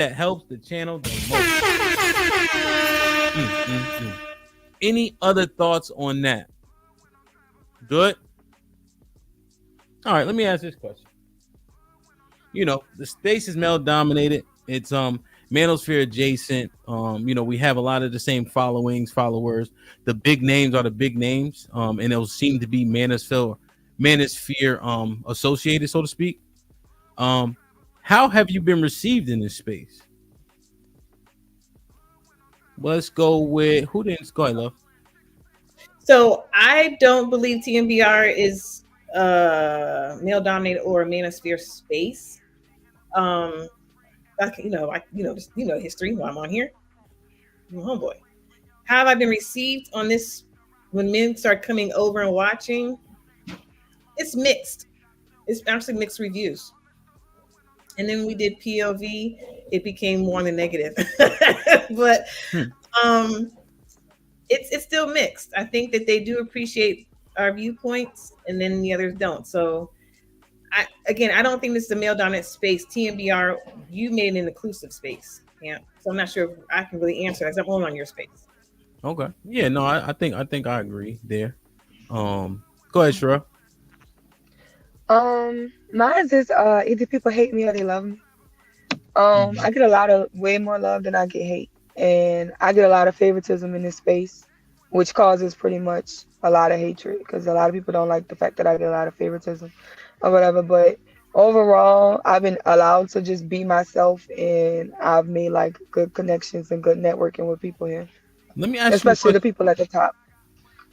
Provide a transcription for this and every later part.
that helps the channel the most. Mm. Any other thoughts on that? Good. All right, let me ask this question. You know, the space is male dominated. It's manosphere adjacent. We have a lot of the same followers. The big names are the big names. And they'll seem to be manosphere associated, so to speak. How have you been received in this space? Let's go with who didn't go ahead, love. So I don't believe TMBR is male dominated or a manosphere space. History while I'm on here. Homeboy. How have I been received on this when men start coming over and watching? It's mixed. It's actually mixed reviews. And then we did POV. It became more than negative. But it's still mixed. I think that they do appreciate our viewpoints and then the others don't. So I don't think this is a male dominant space. TMBR, you made an inclusive space. Yeah. So I'm not sure if I can really answer that. I'm only on your space. Okay. Yeah, no, I think I agree there. Go ahead, Shira. Mine is either people hate me or they love me. I get a lot of way more love than I get hate. And I get a lot of favoritism in this space, which causes pretty much a lot of hatred because a lot of people don't like the fact that I get a lot of favoritism or whatever. But overall, I've been allowed to just be myself and I've made like good connections and good networking with people here. Let me ask especially the people at the top.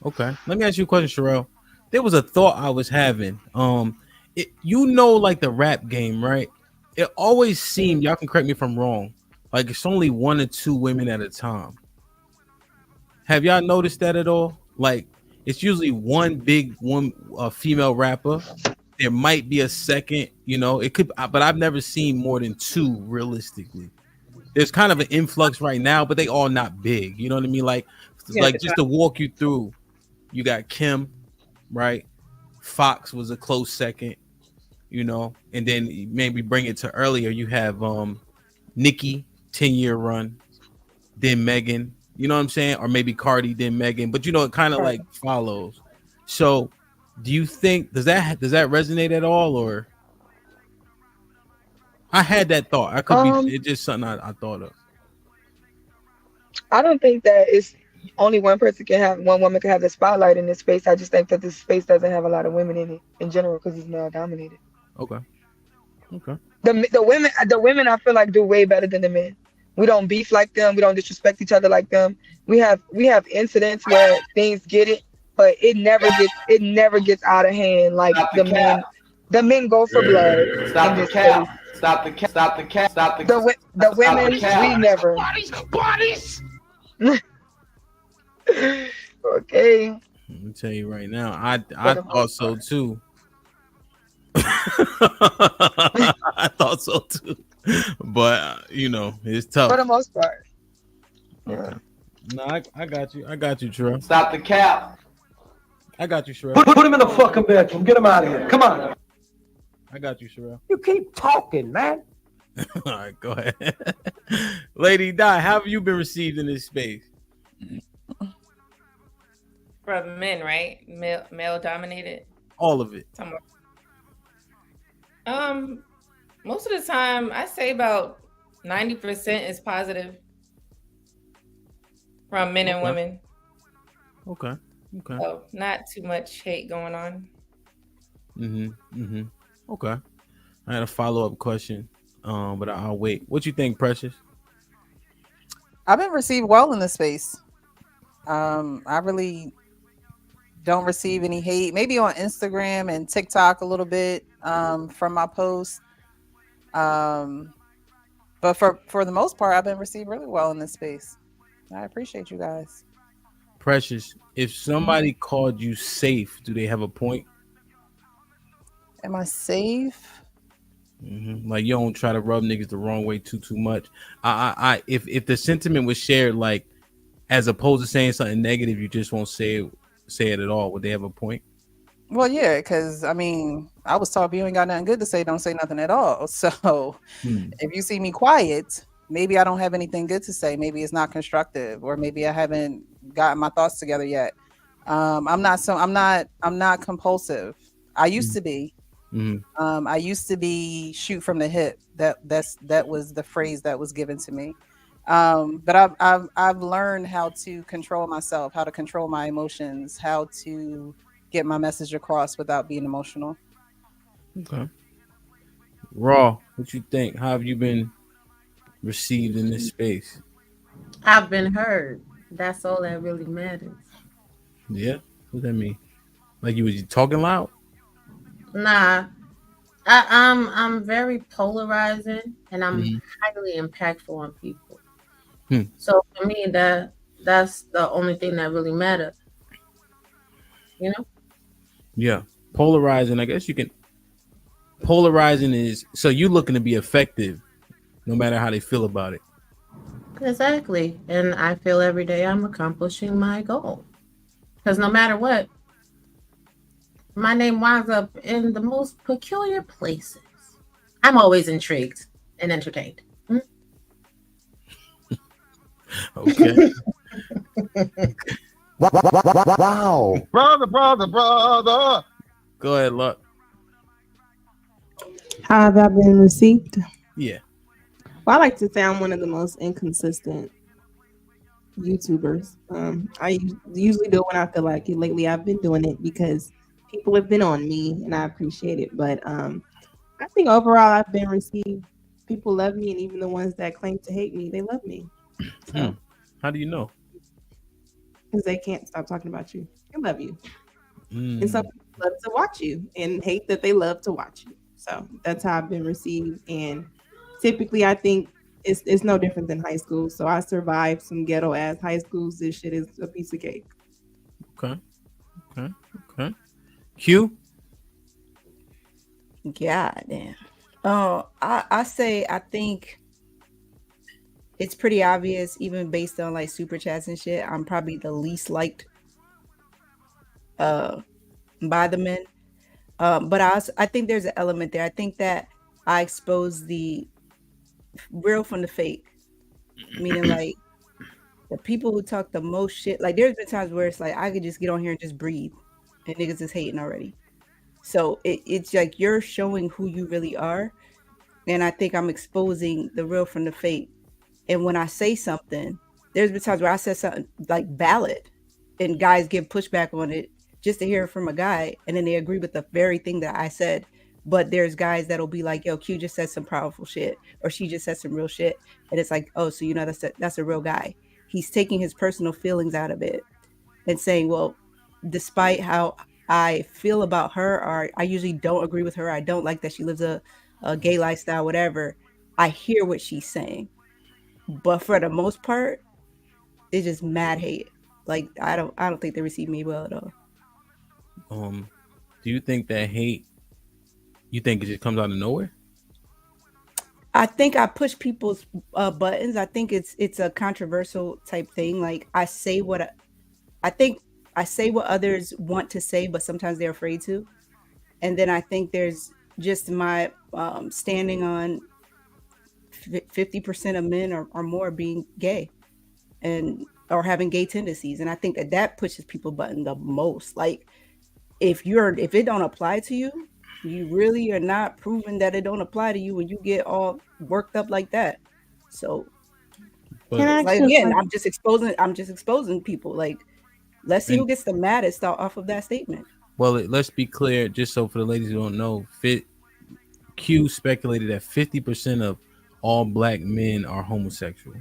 Okay. Let me ask you a question, Sherelle. There was a thought I was having. Like the rap game, right? It always seemed, y'all can correct me if I'm wrong, like it's only 1 or 2 women at a time. Have y'all noticed that at all? Like it's usually one female rapper. There might be a second, it could, but I've never seen more than 2 realistically. There's kind of an influx right now, but they all not big. You know what I mean? Like just to walk you through, you got Kim, right? Fox was a close second, and then maybe bring it to earlier. You have Nicki, 10-year run, then Megan. You know what I'm saying? Or maybe Cardi, then Megan. But it kind of like follows. So, do you think does that resonate at all, or? I had that thought. I could be. It's just something I thought of. I don't think that it's only one woman can have the spotlight in this space. I just think that this space doesn't have a lot of women in it in general because it's male dominated. Okay. The women I feel like do way better than the men. We don't beef like them. We don't disrespect each other like them. We have incidents where things get it, but it never gets out of hand like the men. The men go for blood. Stop the cap. Stop the cap. Stop the cap. Stop the cap. The women, we never. Bodies. Okay. Let me tell you right now, I thought so too. I thought so too, but it's tough for the most part. Okay. No, I got you. I got you, Trey. Stop the cap. I got you, Sherelle. Put him in the fucking bedroom. Get him out of here. Come on. I got you, Sherelle. You keep talking, man. All right, go ahead. Lady Di, how have you been received in this space? From men, right? Male dominated? All of it. Most of the time, I say about 90% is positive from men and women. Okay. So not too much hate going on. Okay. I had a follow-up question, but I'll wait. What you think, Precious? I've been received well in this space. I really don't receive any hate. Maybe on Instagram and TikTok a little bit from my posts. But for the most part, I've been received really well in this space. I appreciate you guys. Precious, if somebody called you safe, do they have a point? Am I safe? Like you don't try to rub niggas the wrong way too much. If the sentiment was shared, like as opposed to saying something negative, you just won't say it at all. Would they have a point? Well, yeah, because I was taught if you ain't got nothing good to say, don't say nothing at all. So if you see me quiet, maybe I don't have anything good to say. Maybe it's not constructive, or maybe I haven't gotten my thoughts together yet. I'm not compulsive. I used to be. Mhm. I used to be shoot from the hip. That was the phrase that was given to me. But I've learned how to control myself, how to control my emotions, how to get my message across without being emotional. Okay. Raw, what you think? How have you been received in this space? I've been heard. That's all that really matters. Yeah. What that mean? Like you was talking loud? Nah, I'm very polarizing and I'm Mhm. highly impactful on people. Hmm. So for me, that's the only thing that really matters. You know? Yeah. Polarizing. I guess you can. Polarizing is so you looking to be effective, no matter how they feel about it. Exactly. And I feel every day I'm accomplishing my goal. Because no matter what, my name winds up in the most peculiar places. I'm always intrigued and entertained. Okay. Wow. Brother. Go ahead, Luck. How have I been received? Yeah. Well, I like to say I'm one of the most inconsistent YouTubers. Usually do it when I feel like it. Lately, I've been doing it because people have been on me, and I appreciate it. But I think overall, I've been received. People love me, and even the ones that claim to hate me, they love me. So, How do you know? because they can't stop talking about you, they love you. And some Mm. people love to watch you and hate that they love to watch you. So that's how I've been received. And typically, I think it's no different than high school. So I survived some ghetto ass high schools. This shit is a piece of cake. Okay. Okay. Okay. Q. God damn. Oh, I say I think it's pretty obvious, even based on like super chats and shit. I'm probably the least liked by the men. But I think there's an element there. I think that I expose the real from the fake, meaning like the people who talk the most shit. Like there's been times where it's like I could just get on here and just breathe, and niggas is hating already. So it's like you're showing who you really are, and I think I'm exposing the real from the fake. And when I say something, there's been times where I said something like valid, and guys give pushback on it just to hear it from a guy, and then they agree with the very thing that I said. But there's guys that'll be like, "Yo, Q just said some powerful shit," or "She just said some real shit," and it's like, "Oh, so you know that's a real guy." He's taking his personal feelings out of it and saying, "Well, despite how I feel about her, or I usually don't agree with her, I don't like that she lives a gay lifestyle, whatever. I hear what she's saying." But for the most part, it's just mad hate. Like I don't think they receive me well at all. Do you think that hate? You think it just comes out of nowhere? I think I push people's buttons. I think it's a controversial type thing. Like I think I say what others want to say, but sometimes they're afraid to. And then I think there's just my standing on 50% of men or more being gay and or having gay tendencies, and I think that pushes people button the most. Like if it don't apply to you, you really are not proving that it don't apply to you when you get all worked up like that. So Can But I it's ask like you a again, question? I'm just exposing people. Like let's see and who gets the maddest off of that statement. well, let's be clear, just so for the ladies who don't know, Q speculated that 50% of all black men are homosexual,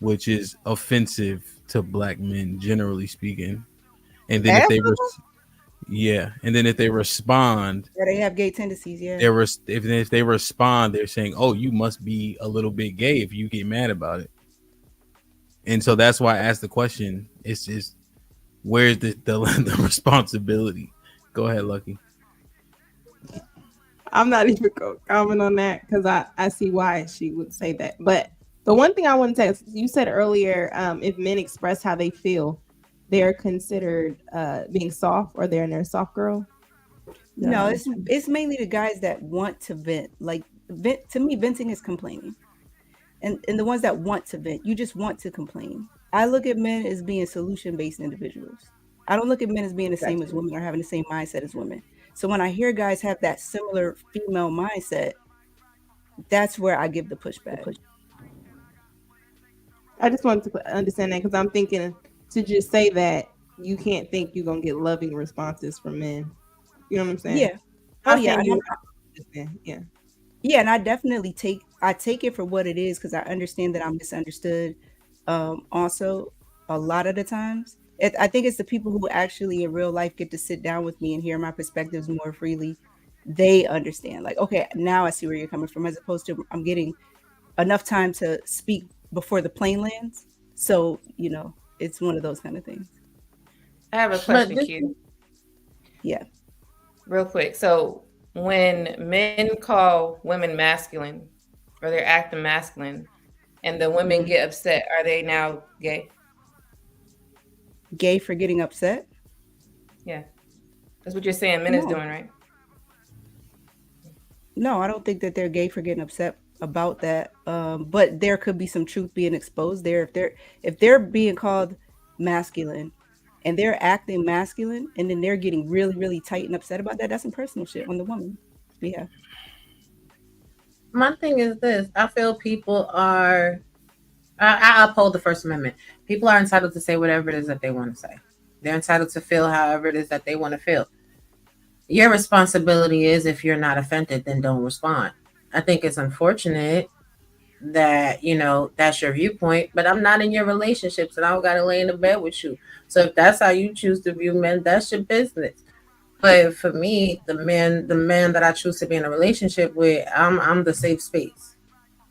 which is offensive to black men generally speaking. And then if Half they of them, yeah, and then if they respond, or they have gay tendencies, yeah. if they respond, they're saying, "Oh, you must be a little bit gay if you get mad about it." And so that's why I asked the question. It's just where's the responsibility? Go ahead, Lucky. I'm not even going to comment on that because I see why she would say that. But the one thing I want to say is you said earlier, if men express how they feel, they're considered being soft or they're in their soft girl. No, it's mainly the guys that want to vent. Like to me, venting is complaining. and the ones that want to vent. You just want to complain. I look at men as being solution-based individuals. I don't look at men as being the same as women or having the same mindset as women. So when I hear guys have that similar female mindset, that's where I give the pushback. I just wanted to understand that because I'm thinking to just say that you can't think you're gonna get loving responses from men. You know what I'm saying? Yeah. Oh yeah. Yeah. Yeah, and I definitely take it for what it is because I understand that I'm misunderstood. Also, a lot of the times, I think it's the people who actually in real life get to sit down with me and hear my perspectives more freely. They understand, like, okay, now I see where you're coming from, as opposed to I'm getting enough time to speak before the plane lands. So, it's one of those kind of things. I have a question, Q. Yeah. Real quick. So when men call women masculine or they're acting masculine and the women get upset, are they now gay? Gay for getting upset? Yeah. That's what you're saying men is doing, right? No, I don't think that they're gay for getting upset about that. But there could be some truth being exposed there. If they're being called masculine and they're acting masculine and then they're getting really, really tight and upset about that, that's some personal shit on the woman. Yeah. My thing is this. I feel people are, I uphold the First Amendment. People are entitled to say whatever it is that they want to say. They're entitled to feel however it is that they want to feel. Your responsibility is, if you're not offended, then don't respond. I think it's unfortunate that, that's your viewpoint, but I'm not in your relationships and I don't got to lay in the bed with you. So if that's how you choose to view men, that's your business. But for me, the man that I choose to be in a relationship with, I'm the safe space.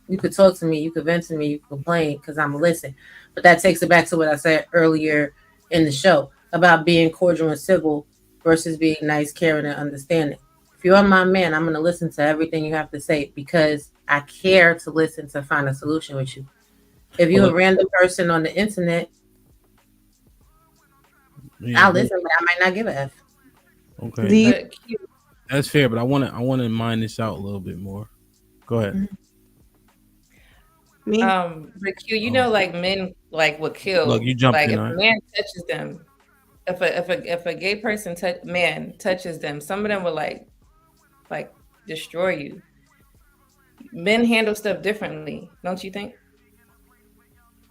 You could talk to me, you could vent to me, you could complain because I'm listening. But that takes it back to what I said earlier in the show about being cordial and civil versus being nice, caring, and understanding. If you're my man, I'm going to listen to everything you have to say because I care to listen to find a solution with you. If you're a random person on the internet, I'll listen, but I might not give a F. Okay, that's fair, but I want to mine this out a little bit more. Go ahead. But Q, like men would kill. Look, you jumped like in. If a man touches them, if a gay person man touches them, some of them would like destroy you. Men handle stuff differently, don't you think?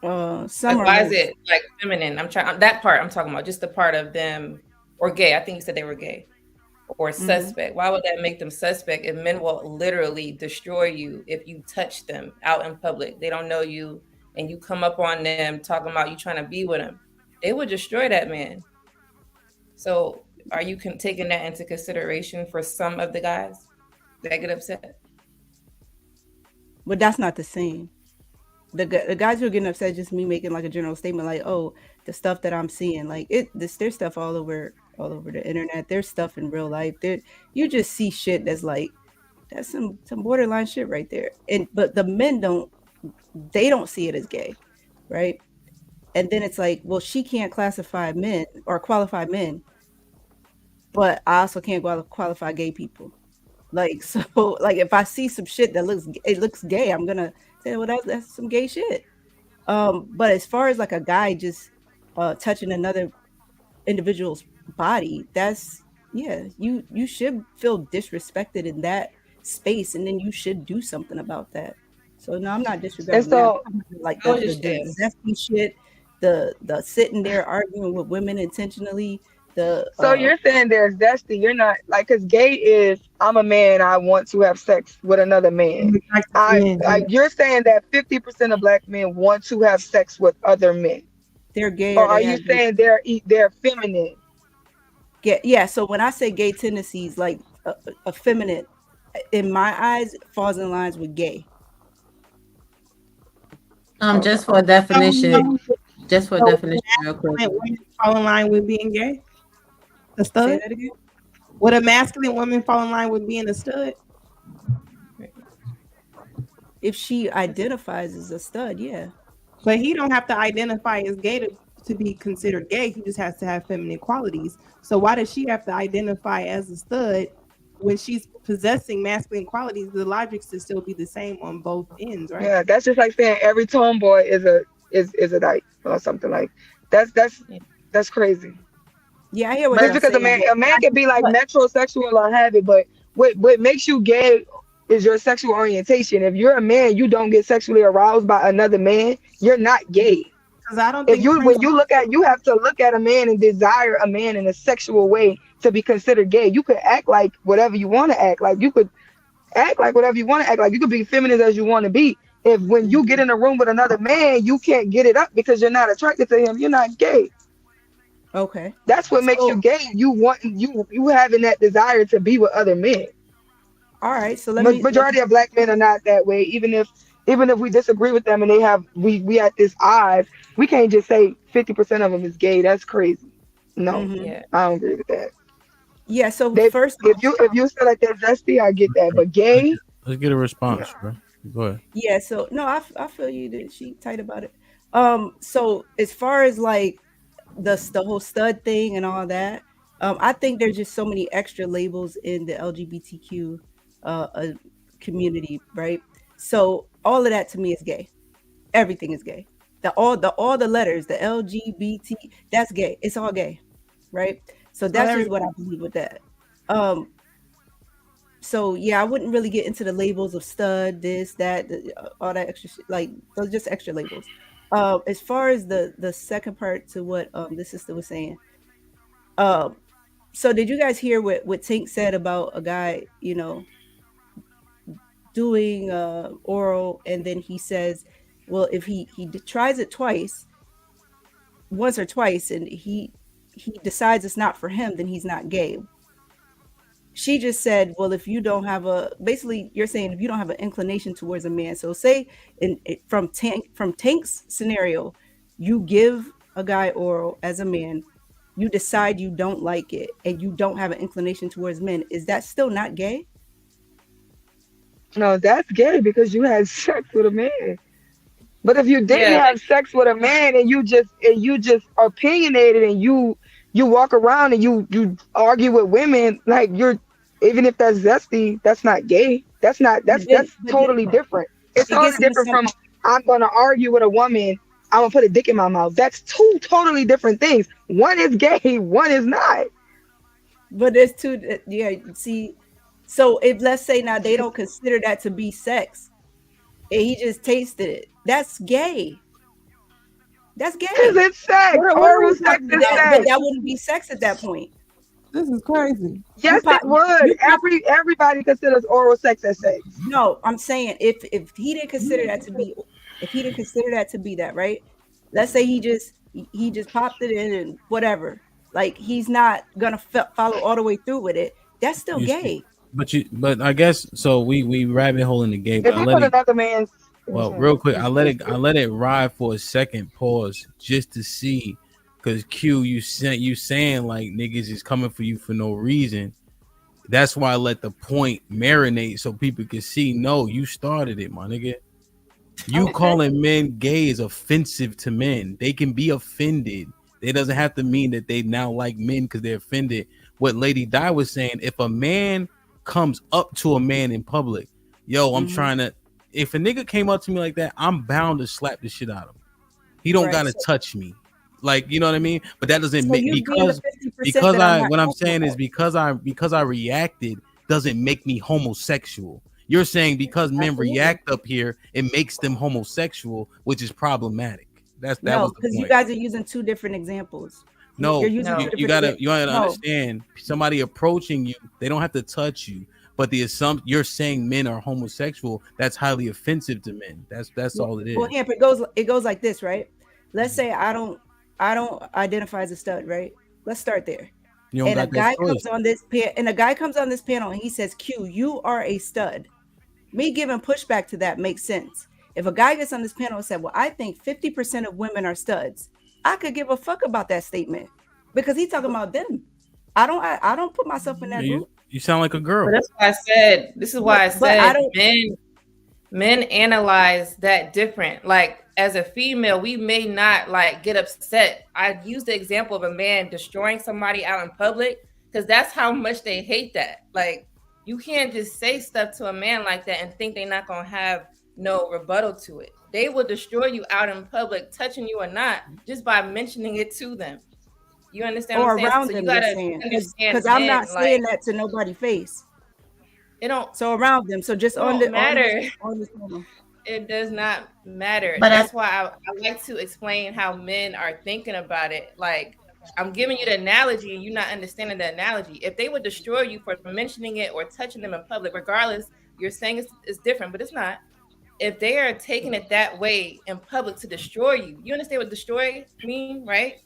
Some why is it like feminine? That part I'm talking about, just the part of them or gay. I think you said they were gay or suspect. Why would that make them suspect if men will literally destroy you if you touch them out in public? They don't know you and you come up on them talking about you trying to be with them. They would destroy that man. So are you taking that into consideration for some of the guys that get upset? But that's not the same. The guys who are getting upset, just me making like a general statement, like, oh, the stuff that I'm seeing, like there's stuff all over the internet. There's stuff in real life. You just see shit that's some borderline shit right there. But the men don't see it as gay, right? And then it's like, well, she can't classify men or qualify men, but I also can't qualify gay people. Like, so, like, if I see some shit that looks gay, I'm gonna say, well, that's some gay shit. But as far as like a guy just touching another individual's body, you should feel disrespected in that space, and then you should do something about that. So no, I'm not disregarding that. Like the zesty shit, the sitting there arguing with women intentionally. So you're saying there's zesty. You're not like, because gay is I'm a man, I want to have sex with another man. You're saying that 50% of black men want to have sex with other men. They're gay. Or are you saying they're feminine? Yeah. So when I say gay tendencies, like effeminate, in my eyes, falls in lines with gay. Just for a definition. Real quick. Fall in line with being gay? A stud? Say that again? Would a masculine woman fall in line with being a stud? If she identifies as a stud, yeah. But he don't have to identify as gay to be considered gay. He just has to have feminine qualities. So why does she have to identify as a stud when she's possessing masculine qualities, the logic should still be the same on both ends, right? Yeah, that's just like saying every tomboy is a dyke or something like that's crazy. Yeah, I hear what Just y'all because a saying. man can be like But metrosexual or have it, but what makes you gay is your sexual orientation. If you're a man, you don't get sexually aroused by another man, you're not gay. because I don't If think you when you look at you have to look at a man and desire a man in a sexual way to be considered gay. You could act like whatever you want to act like. You could act like whatever you want to act like. You could be feminine as you want to be. If when you get in a room with another man, you can't get it up because you're not attracted to him, you're not gay. Okay. That's what makes you So, gay. You having that desire to be with other men. all right. So let me. Majority of black men are not that way. Even if we disagree with them and they have we at this odds, we can't just say 50% of them is gay. That's crazy. No, Mhm. Yeah. I don't agree with that. Yeah. So They first, if you feel like they're zesty, I get that. But gay, Let's get a response, no. bro. Go ahead. yeah. So no, I feel you. That she tight about it. So as far as like the whole stud thing and all that, I think there's just so many extra labels in the LGBTQ community, right? So all of that to me is gay. Everything is gay. All the letters, the LGBT, that's gay. It's all gay, right? So that's just what I believe with that. Um, so yeah, I wouldn't really get into the labels of stud, this, that, all that extra shit. Like those just extra labels. As far as the second part to what the sister was saying, um, so did you guys hear what Tink said about a guy, doing oral, and then he says, well, if he tries it once or twice, and he decides it's not for him, then he's not gay. She just said, well, if you don't have basically you're saying if you don't have an inclination towards a man. So say from Tank's scenario, you give a guy oral as a man, you decide you don't like it, and you don't have an inclination towards men. Is that still not gay? No, that's gay because you had sex with a man. But if you didn't Yeah. have sex with a man and you just opinionated and you walk around and you argue with women like you're even if that's zesty, that's not gay. That's not But that's but totally different. It's it gets totally into different some. from I'm gonna argue with a woman, I'm gonna put a dick in my mouth. That's two totally different things. One is gay, one is not. But there's two. Yeah, see. So if let's say now they don't consider that to be sex, and he just tasted it, that's gay. That's gay. Is it sex? What are Oral we sex talking is about? But sex. that wouldn't be sex at that point. This is crazy. Yes, pop- it would. you pop- Everybody considers oral sex as sex. No, I'm saying if he didn't consider that to be, if he didn't consider that to be that, right? Let's say he just popped it in and whatever. Like he's not gonna follow all the way through with it. That's still You see- gay. but I guess so. We rabbit hole in the gay, but If I you let put it. another man's Well, real quick, I let it ride for a second. Pause just to see, because Q, you saying like niggas is coming for you for no reason. That's why I let the point marinate so people can see. No, you started it, my nigga. You Okay. calling men gay is offensive to men. They can be offended. It doesn't have to mean that they now like men because they're offended. What Lady Di was saying, if a man comes up to a man in public, yo, I'm trying to. If a nigga came up to me like that, I'm bound to slap the shit out of him. He don't Right, gotta so- touch me, like you know what I mean. But that doesn't So make you being the 50% that I'm not what I'm talking saying is about. because I reacted doesn't make me homosexual. You're saying because men Absolutely. react up here, it makes them homosexual, which is problematic. That No, was the because you point. guys are using two different examples. No, You're using No. two you different gotta examples. No. understand. Somebody approaching you, they don't have to touch you, but the assumption you're saying men are homosexual, that's highly offensive to men. That's all it is. Well, Hamp, it goes like this, right? Let's say I don't identify as a stud, right? Let's start there. You don't And a got that guy choice. comes on this panel and he says, "Q, you are a stud." Me giving pushback to that makes sense. If a guy gets on this panel and said, "Well, I think 50% of women are studs," I could give a fuck about that statement because he's talking about them. I don't put myself in that group. You sound like a girl. But that's why I said this is why I But I said don't. men analyze that different. Like as a female, we may not like get upset. I use the example of a man destroying somebody out in public because that's how much they hate that. Like You can't just say stuff to a man like that and think they're not gonna have no rebuttal to it. They will destroy you out in public, touching you or not, just by mentioning it to them. You understand what Or I'm saying? around So you them, you're gotta saying, understand because I'm not men, like saying that to nobody face. it don't. So around them, so just It on don't the matter. on the channel. It does not matter. But That's why I like to explain how men are thinking about it. Like, I'm giving you the analogy and you're not understanding the analogy. If they would destroy you for mentioning it or touching them in public, regardless, you're saying it's different, but it's not. If they are taking it that way in public to destroy you, you understand what destroy mean, right?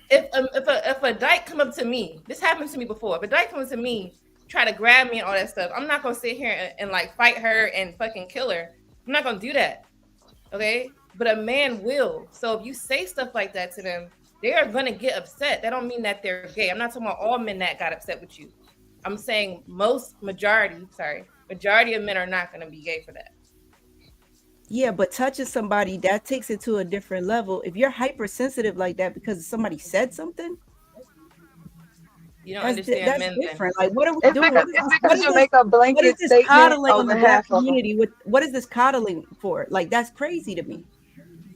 If a dyke come up to me, this happened to me before. If a dyke comes to me, try to grab me and all that stuff, I'm not gonna sit here and like fight her and fucking kill her. I'm not gonna do that. Okay. But a man will. So if you say stuff like that to them, they are gonna get upset. That don't mean that they're gay. I'm not talking about all men that got upset with you. I'm saying majority of men are not gonna be gay for that. Yeah, but touching somebody, that takes it to a different level. If you're hypersensitive like that because somebody said something, you don't understand that's men different. then. Like, what are we It's doing? because you make a blanket what is this statement coddling on over the black half of them. community? What is this coddling for? Like, that's crazy to me.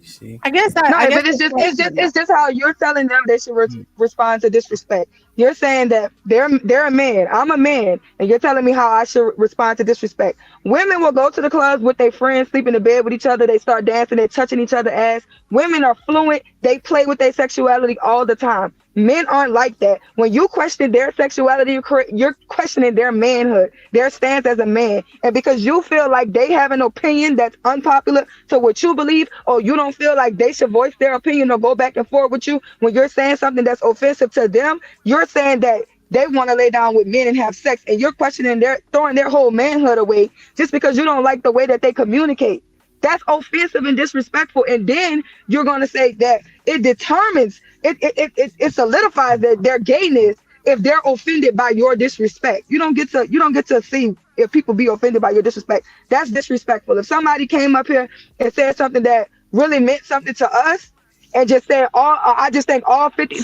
See, I guess No, but it's just how you're telling them they should respond to disrespect. You're saying that they're a man, I'm a man, and you're telling me how I should respond to disrespect. Women will go to the clubs with their friends, sleep in the bed with each other, they start dancing, they're touching each other's ass. Women are fluent, they play with their sexuality all the time. Men aren't like that. When you question their sexuality, you're questioning their manhood, their stance as a man. And because you feel like they have an opinion that's unpopular to what you believe, or you don't feel like they should voice their opinion or go back and forth with you when you're saying something that's offensive to them, you're saying that they want to lay down with men and have sex, and you're questioning throwing their whole manhood away just because you don't like the way that they communicate. That's offensive and disrespectful. And then you're going to say that it determines, it solidifies that their gayness if they're offended by your disrespect. You don't get to see if people be offended by your disrespect. That's disrespectful. If somebody came up here and said something that really meant something to us and just said, I just think all 50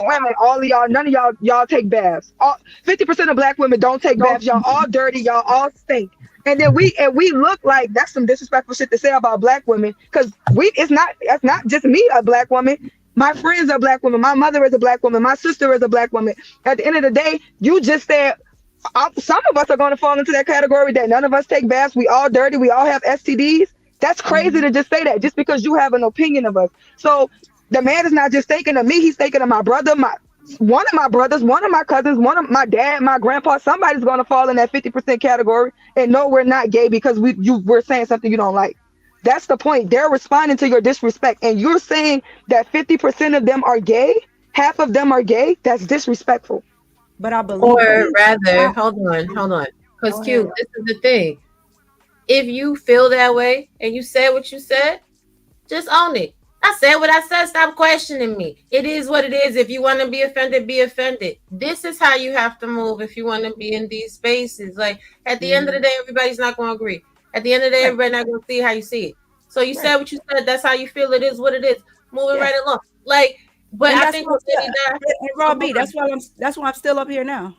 women, all of y'all, none of y'all take baths. 50% of black women don't take baths. Y'all all dirty. Y'all all stink. And then we look like that's some disrespectful shit to say about black women, because that's not just me, a black woman. My friends are black women. My mother is a black woman. My sister is a black woman. At the end of the day, you just said some of us are going to fall into that category that none of us take baths. We all dirty. We all have STDs. That's crazy to just say that just because you have an opinion of us. So the man is not just thinking of me. He's thinking of my brother, one of my brothers, one of my cousins, one of my dad, my grandpa. Somebody's going to fall in that 50% category. And no, we're not gay because we're saying something you don't like. That's the point. They're responding to your disrespect. And you're saying that 50% of them are gay, half of them are gay. That's disrespectful. But I believe, or rather, hold on. Because Q, this is the thing. If you feel that way and you said what you said, just own it. I said what I said. Stop questioning me. It is what it is. If you want to be offended, be offended. This is how you have to move if you want to be in these spaces. Like, at the end of the day, everybody's not going to agree. At the end of the day, everybody's not going to see how you see it. So you said what you said. That's how you feel. It is what it is. Moving right along. Like, but and I think Rob B, that's why I'm still up here now.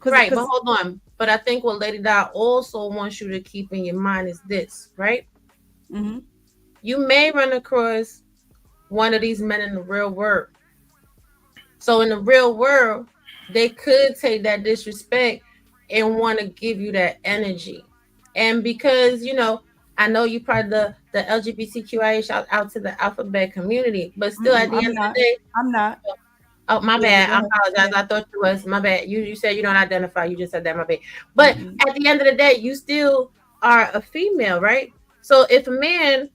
Right, but hold on. But I think what Lady Di also wants you to keep in your mind is this, right? Mm-hmm. You may run across one of these men in the real world. So in the real world, they could take that disrespect and want to give you that energy. And because, I know you part of the LGBTQIA, shout out to the alphabet community, but still at the end of the day, I'm not. Oh, my bad. I apologize. I thought you was. My bad. You said you don't identify. You just said that. My bad. But at the end of the day, you still are a female, right? So if a man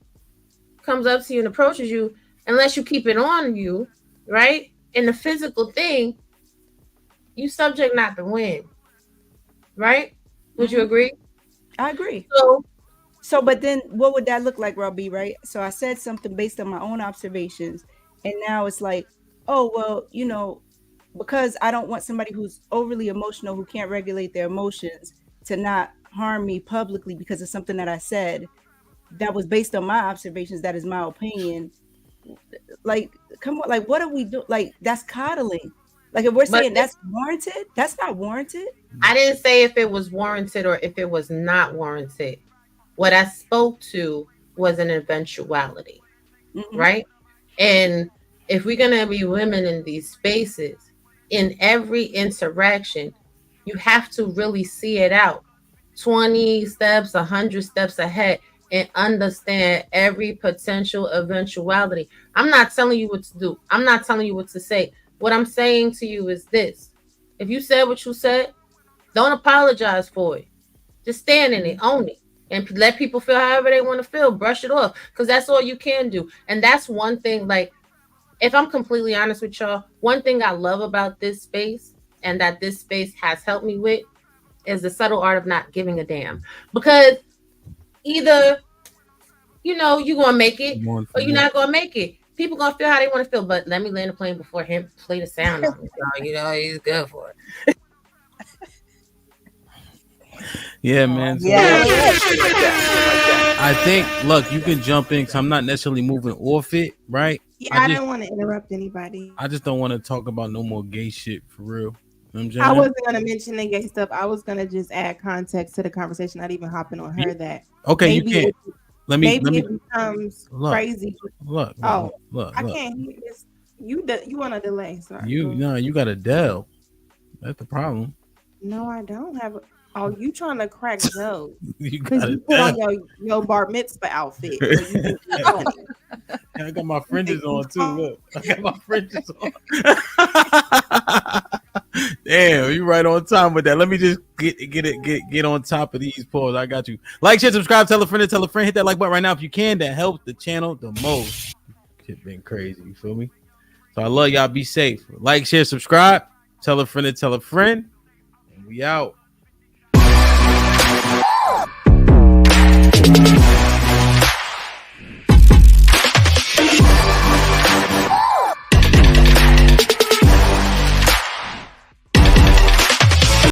comes up to you and approaches you, unless you keep it on you, right, in the physical thing, you subject not to win, right? Would you agree? I agree. So, but then what would that look like, Robbie, right? So I said something based on my own observations, and now it's like, oh, well, because I don't want somebody who's overly emotional, who can't regulate their emotions, to not harm me publicly because of something that I said that was based on my observations. That is my opinion. Like, come on, like, what are we doing? Like, that's coddling. Like if we're But saying that's warranted, that's not warranted. I didn't say if it was warranted or if it was not warranted. What I spoke to was an eventuality, right? And if we're going to be women in these spaces, in every interaction, you have to really see it out 20 steps, 100 steps ahead and understand every potential eventuality. I'm not telling you what to do. I'm not telling you what to say. What I'm saying to you is this. If you said what you said, don't apologize for it. Just stand in it, own it, and let people feel however they want to feel. Brush it off, because that's all you can do. And that's one thing, like, if I'm completely honest with y'all, one thing I love about this space and that this space has helped me with is the subtle art of not giving a damn. Because either, you're going to make it or you're not going to make it. People going to feel how they want to feel. But let me land the plane before him play the sound on me. So, he's good for it. Yeah, man. So I think, look, you can jump in because I'm not necessarily moving off it, right? Yeah, I didn't want to interrupt anybody. I just don't want to talk about no more gay shit for real. You know what I'm saying? I wasn't gonna mention the gay stuff. I was gonna just add context to the conversation, not even hopping on her. That okay, you can't. Let me. It becomes crazy. Look. I can't hear this. You want a delay? Sorry. You got a Dell. That's the problem. No, I don't have. Oh, you trying to crack jokes? You got you put on your bar mitzvah outfit. I got my fringes on too. Look, I got my fringes on. Damn, you right on time with that. Let me just get on top of these polls. I got you. Like, share, subscribe, tell a friend. Hit that like button right now if you can. That helps the channel the most. Shit been crazy. You feel me? So I love y'all. Be safe. Like, share, subscribe. Tell a friend. And we out.